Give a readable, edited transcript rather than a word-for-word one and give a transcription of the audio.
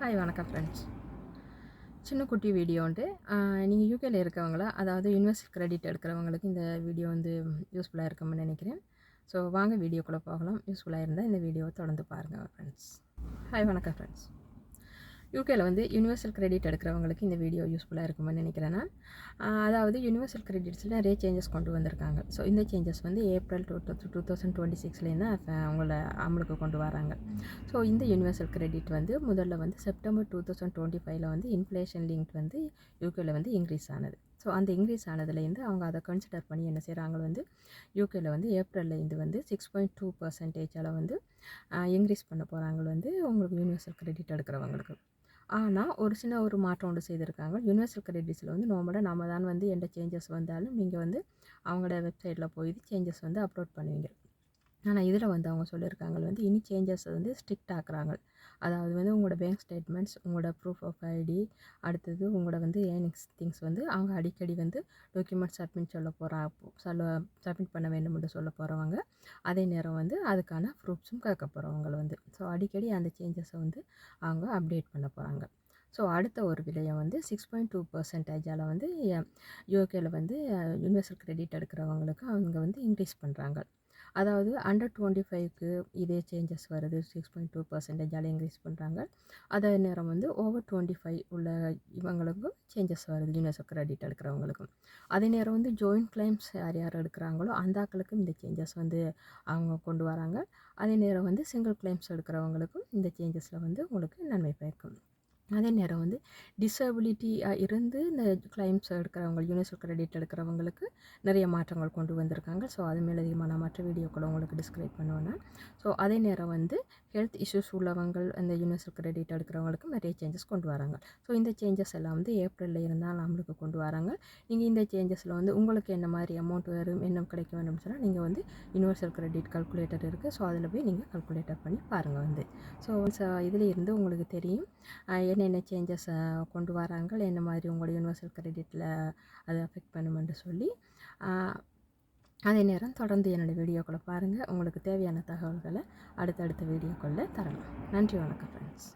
Hi வணக்கம் friends. சின்ன குட்டி வீடியோ உண்டு. நீங்கள் யூகேல இருக்கவங்களா, அதாவது யுனிவர்சல் கிரெடிட் எடுக்கிறவங்களுக்கு இந்த வீடியோ வந்து யூஸ்ஃபுல்லாக இருக்கும்னு நினைக்கிறேன். ஸோ வாங்க வீடியோக்குள்ளே போகலாம். யூஸ்ஃபுல்லாக இருந்தால் இந்த வீடியோவை தொடர்ந்து பாருங்கள் ஃப்ரெண்ட்ஸ். ஹாய் வணக்கம் ஃப்ரெண்ட்ஸ். யூகேல வந்து யுனிவர்சல் கிரெடிட் எடுக்கிறவங்களுக்கு இந்த வீடியோ யூஸ்ஃபுல்லாக இருக்கும்னு நினைக்கிறேன் நான். அதாவது யுனிவர்சல் கிரெடிட்ஸில் நிறைய சேஞ்சஸ் கொண்டு வந்திருக்காங்க. ஸோ இந்த சேஞ்சஸ் வந்து ஏப்ரல் 2026லேருந்து அவங்கள அமலுக்கு கொண்டு வராங்க. ஸோ இந்த யுனிவர்சல் கிரெடிட் வந்து முதல்ல வந்து செப்டம்பர் 2025ல் வந்து இன்ஃப்ளேஷன் லிங்க் வந்து யூகேல வந்து இன்க்ரீஸ் ஆனது. ஸோ அந்த இன்க்ரீஸ் ஆனதுலேருந்து அவங்க அதை கன்சிடர் பண்ணி என்ன செய்கிறாங்க வந்து யூகேல வந்து ஏப்ரல்லேருந்து வந்து 6.2% வந்து இன்க்ரீஸ் பண்ண போகிறாங்க வந்து உங்களுக்கு யூனிவர்சல் கிரெடிட் எடுக்கிறவங்களுக்கு. ஆனால் ஒரு சின்ன ஒரு மாற்றம் ஒன்று செய்திருக்காங்க. யுனிவர்சல் கிரெடிட்ஸில் வந்து நார்மலாக நம்ம தான் வந்து எந்த சேஞ்சஸ் வந்தாலும் நீங்கள் வந்து அவங்களோட வெப்சைட்டில் போய் சேஞ்சஸ் வந்து அப்லோட் பண்ணுவீங்க. ஆனால் இதில் வந்து அவங்க சொல்லியிருக்காங்க வந்து இனி சேஞ்சஸ் வந்து ஸ்ட்ரிக்ட் ஆக்குறாங்க. அதாவது வந்து உங்களோட பேங்க் ஸ்டேட்மெண்ட்ஸ், உங்களோட ப்ரூஃப் ஆஃப் ஐடி, அடுத்தது உங்களோட வந்து ஏர்னிங்ஸ் திங்ஸ் வந்து அவங்க அடிக்கடி வந்து டாக்குமெண்ட் சப்மிட் பண்ண வேண்டும் என்று சொல்ல போகிறவங்க. அதே நேரம் வந்து அதுக்கான ப்ரூஃப்ஸும் கேட்க போகிறவங்க வந்து ஸோ அடிக்கடி அந்த சேஞ்சஸை வந்து அவங்க அப்டேட் பண்ண போகிறாங்க. ஸோ அடுத்த ஒரு விலையை வந்து 6.2%ஆல் வந்து யூகேல வந்து யுனிவர்சல் கிரெடிட் எடுக்கிறவங்களுக்கு அவங்க வந்து இன்க்ரீஸ் பண்ணுறாங்க. அதாவது அண்டர் 25க்கு இதே சேஞ்சஸ் வருது. 6.2%ஆல் இன்க்ரீஸ் பண்ணுறாங்க. அதே நேரம் வந்து ஓவர் 25 உள்ள இவங்களுக்கும் சேஞ்சஸ் வருது யுனிவர்சல் கிரெடிட் எடுக்கிறவங்களுக்கும். அதே நேரம் வந்து ஜாயிண்ட் கிளைம்ஸ் யார் யார் எடுக்கிறாங்களோ அந்த ஆக்களுக்கும் இந்த சேஞ்சஸ் வந்து அவங்க கொண்டு வராங்க. அதே நேரம் வந்து சிங்கிள் கிளைம்ஸ் எடுக்கிறவங்களுக்கும் இந்த சேஞ்சஸில் வந்து உங்களுக்கு நன்மை பயக்கும். அதே நேரம் வந்து டிசபிலிட்டியாக இருந்து இந்த கிளைம்ஸ் எடுக்கிறவங்க யூனிவர்சல் கிரெடிட் எடுக்கிறவங்களுக்கு நிறைய மாற்றங்கள் கொண்டு வந்திருக்காங்க. ஸோ அது மேலதிகமான மற்ற வீடியோக்களை உங்களுக்கு டிஸ்கிரைப் பண்ணுவேன். ஸோ அதே நேரம் வந்து ஹெல்த் இஷ்யூஸ் உள்ளவங்க இந்த யூனிவர்சல் கிரெடிட் எடுக்கிறவங்களுக்கும் நிறைய சேஞ்சஸ் கொண்டு வராங்க. ஸோ இந்த சேஞ்சஸ் எல்லாம் வந்து ஏப்ரலில் இருந்தால் நம்மளுக்கு கொண்டு வராங்க. நீங்கள் இந்த சேஞ்சஸில் வந்து உங்களுக்கு என்ன மாதிரி அமௌண்ட் வரும், என்ன கிடைக்க வேணும்னு சொன்னால் நீங்கள் வந்து யூனிவர்சல் கிரெடிட் கல்குலேட்டர் இருக்குது. ஸோ அதில் போய் நீங்கள் கல்குலேட்டர் பண்ணி பாருங்கள் வந்து. ஸோ இதில் இருந்து உங்களுக்கு தெரியும் என்னென்ன சேஞ்சஸ் கொண்டு வராங்க, என்ன மாதிரி உங்களோட யூனிவர்சல் கிரெடிட்டில் அது அஃபெக்ட் பண்ணுமென்று சொல்லி. அதே நேரம் தொடர்ந்து என்னோடய வீடியோக்களை பாருங்கள். உங்களுக்கு தேவையான தகவல்களை அடுத்தடுத்த வீடியோக்களில் தரலாம். நன்றி, வணக்கம் ஃப்ரெண்ட்ஸ்.